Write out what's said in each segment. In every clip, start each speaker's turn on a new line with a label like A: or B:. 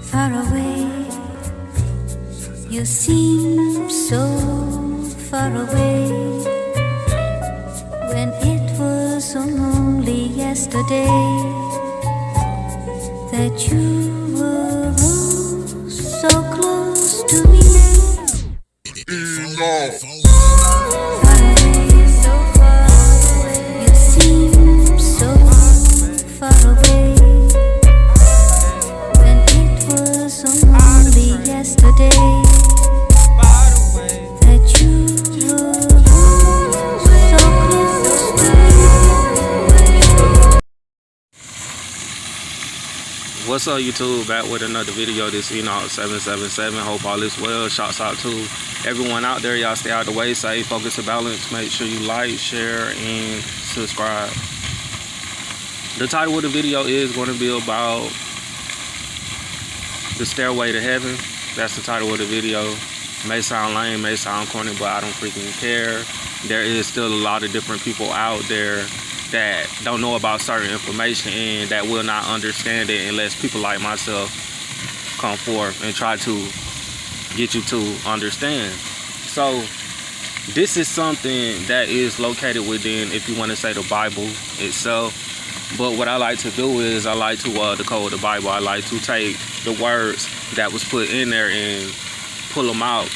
A: far away. You seem so far away, when it was only yesterday that you were oh so close to me. Far away, so far away. You seem so far away, when it was only yesterday that you were so close to me.
B: What's up, YouTube? Back with another video. This Enoch 777. Hope all is well. Shouts out to everyone out there. Y'all stay out the way, safe, focus, and balance. Make sure you like, share, and subscribe. The title of the video is going to be about the stairway to heaven. That's the title of the video. May sound lame, may sound corny, but I don't freaking care. There is still a lot of different people out there that don't know about certain information and that will not understand it unless people like myself come forth and try to get you to understand. So this is something that is located within, if you want to say, the Bible itself. But what I like to do is I like to decode the Bible. I like to take the words that was put in there and pull them out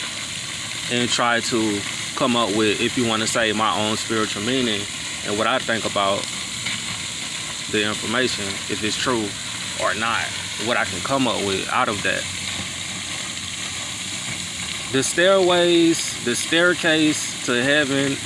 B: and try to come up with, if you want to say, my own spiritual meaning and what I think about the information, if it's true or not, what I can come up with out of that. The stairways, the staircase to heaven,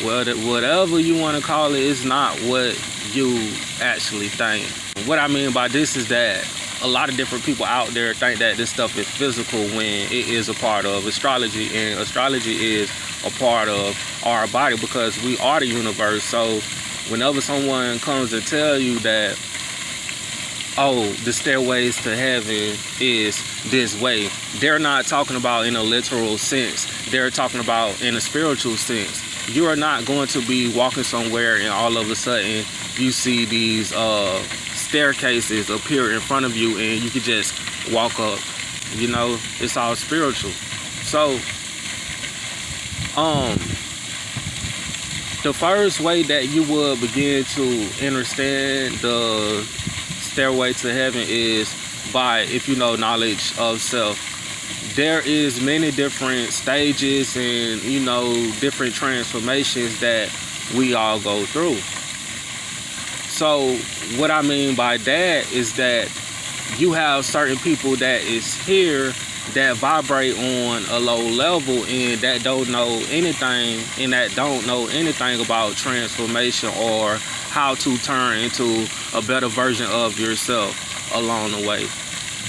B: well, whatever you want to call it, is not what you actually think. What I mean by this is that a lot of different people out there think that this stuff is physical when it is a part of astrology, and astrology is a part of our body because we are the universe. So whenever someone comes to tell you that, oh, the stairways to heaven is this way, they're not talking about in a literal sense. They're talking about in a spiritual sense. You are not going to be walking somewhere and all of a sudden you see these staircases appear in front of you and you can just walk up. You know, it's all spiritual. So the first way that you would begin to understand the stairway to heaven is by, if you know, knowledge of self. There is many different stages and, you know, different transformations that we all go through. So what I mean by that is that you have certain people that is here that vibrate on a low level and that don't know anything about transformation or how to turn into a better version of yourself along the way.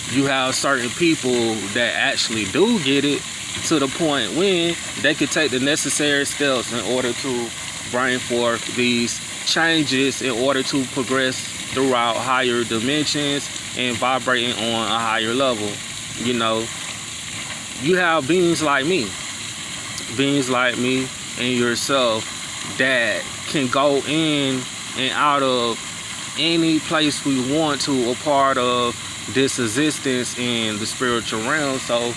B: You have certain people that actually do get it to the point when they could take the necessary steps in order to bring forth these changes in order to progress throughout higher dimensions and vibrating on a higher level. You know, you have beings like me and yourself that can go in and out of any place we want to, a part of this existence in the spiritual realm. So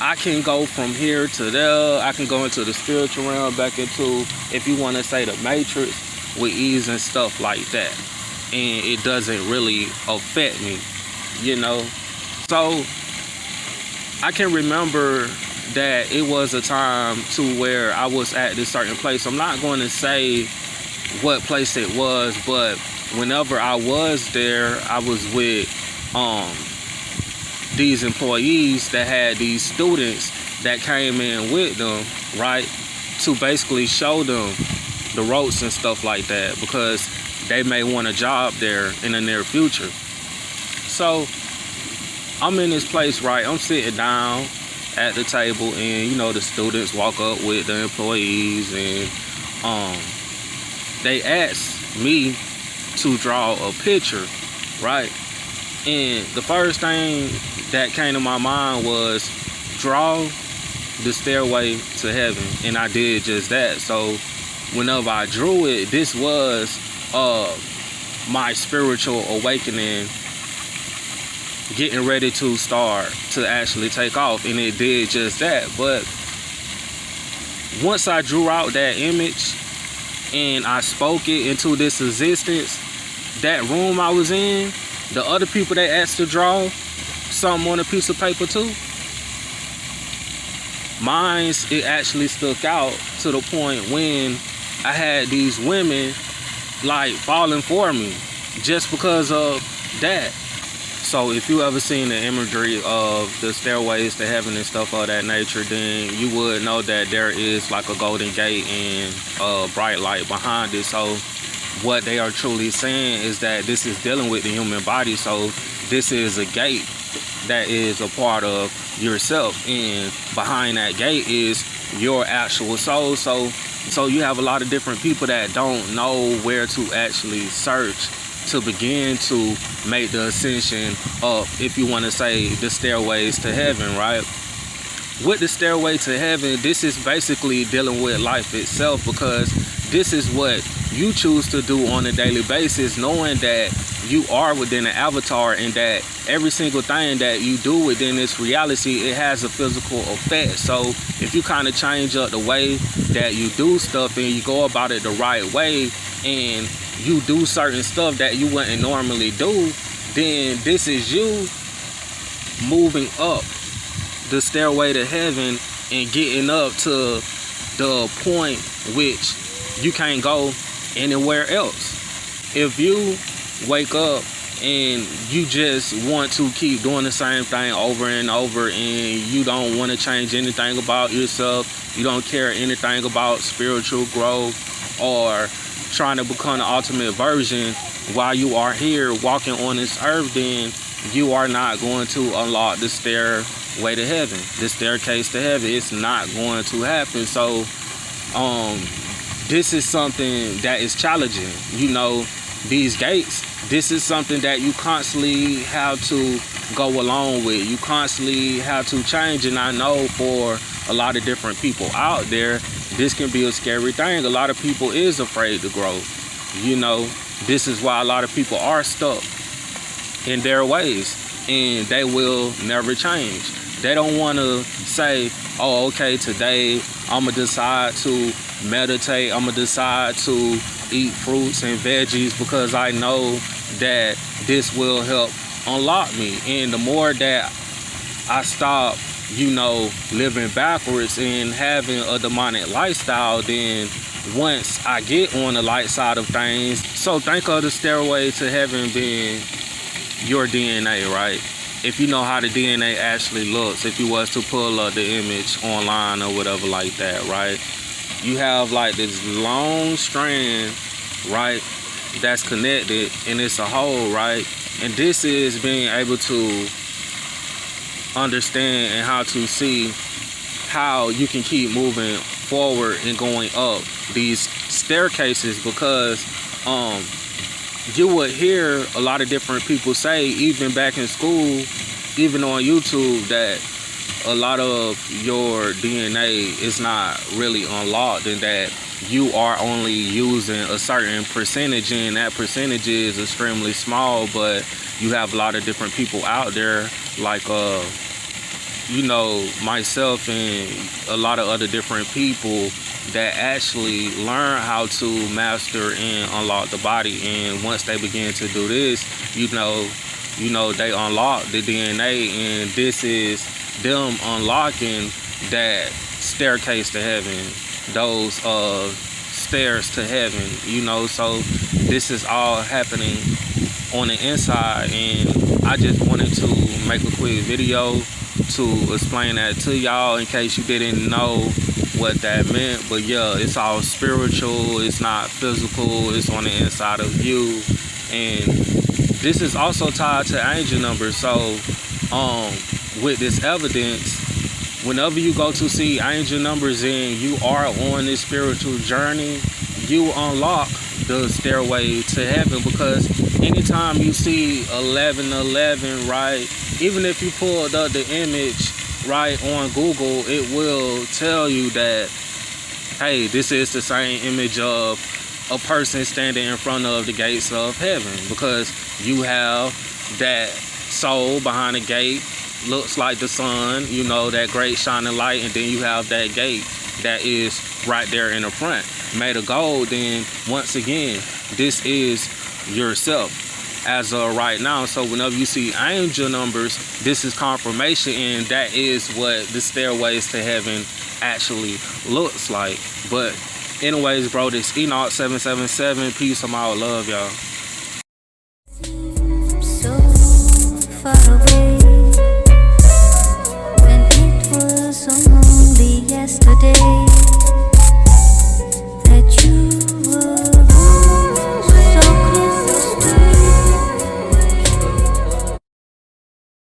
B: I can go from here to there. I can go into the spiritual realm, back into, if you want to say, the matrix with ease and stuff like that. And it doesn't really affect me, you know. So I can remember that it was a time to where I was at this certain place. I'm not going to say what place it was, but whenever I was there, I was with these employees that had these students that came in with them, right, to basically show them the ropes and stuff like that, because they may want a job there in the near future. So I'm in this place, right, I'm sitting down at the table, and you know, the students walk up with the employees, and they asked me to draw a picture, right? And the first thing that came to my mind was draw the stairway to heaven, and I did just that. So whenever I drew it, this was my spiritual awakening getting ready to start to actually take off, and it did just that. But once I drew out that image and I spoke it into this existence, that room I was in, the other people they asked to draw something on a piece of paper too, mine's, it actually stuck out to the point when I had these women like falling for me just because of that. So if you ever seen the imagery of the stairways to heaven and stuff of that nature, then you would know that there is like a golden gate and a bright light behind it. So what they are truly saying is that this is dealing with the human body. So this is a gate that is a part of yourself, and behind that gate is your actual soul. So you have a lot of different people that don't know where to actually search to begin to make the ascension up, if you want to say, the stairways to heaven, right? With the stairway to heaven, this is basically dealing with life itself, because this is what you choose to do on a daily basis, knowing that you are within an avatar and that every single thing that you do within this reality, it has a physical effect. So if you kind of change up the way that you do stuff and you go about it the right way, and you do certain stuff that you wouldn't normally do, then this is you moving up the stairway to heaven and getting up to the point which you can't go anywhere else. If you wake up and you just want to keep doing the same thing over and over, and you don't want to change anything about yourself, you don't care anything about spiritual growth or trying to become the ultimate version while you are here walking on this earth, then you are not going to unlock the stairway to heaven, the staircase to heaven. It's not going to happen. So this is something that is challenging. You know, these gates, this is something that you constantly have to go along with. You constantly have to change. And I know for a lot of different people out there, this can be a scary thing. A lot of people is afraid to grow. You know, this is why a lot of people are stuck in their ways, and they will never change. They don't want to say, oh, okay, today I'm going to decide to meditate. I'm going to decide to eat fruits and veggies because I know that this will help unlock me. And the more that I stop, you know, living backwards and having a demonic lifestyle, then once I get on the light side of things, so think of the stairway to heaven being your DNA, right? If you know how the DNA actually looks, if you was to pull up the image online or whatever like that, right? You have like this long strand, right, that's connected, and it's a whole, right? And this is being able to understand and how to see how you can keep moving forward and going up these staircases, because you would hear a lot of different people say, even back in school, even on YouTube, that a lot of your DNA is not really unlocked, and that you are only using a certain percentage, and that percentage is extremely small. But you have a lot of different people out there, like you know, myself and a lot of other different people that actually learn how to master and unlock the body. And once they begin to do this, you know, they unlock the DNA, and this is them unlocking that staircase to heaven, those stairs to heaven, you know. So this is all happening on the inside, and I just wanted to make a quick video to explain that to y'all in case you didn't know what that meant. But yeah, it's all spiritual, it's not physical, it's on the inside of you. And this is also tied to angel numbers. So with this evidence, whenever you go to see angel numbers and you are on this spiritual journey, you unlock the stairway to heaven. Because anytime you see 1111, right, even if you pulled up the image right on Google, it will tell you that, hey, this is the same image of a person standing in front of the gates of heaven, because you have that soul behind the gate looks like the sun, you know, that great shining light, and then you have that gate that is right there in the front made of gold. Then once again, this is yourself as of right now. So whenever you see angel numbers, this is confirmation, and that is what the stairways to heaven actually looks like. But anyways, bro, this Enoch 777, peace, I'm out, love y'all.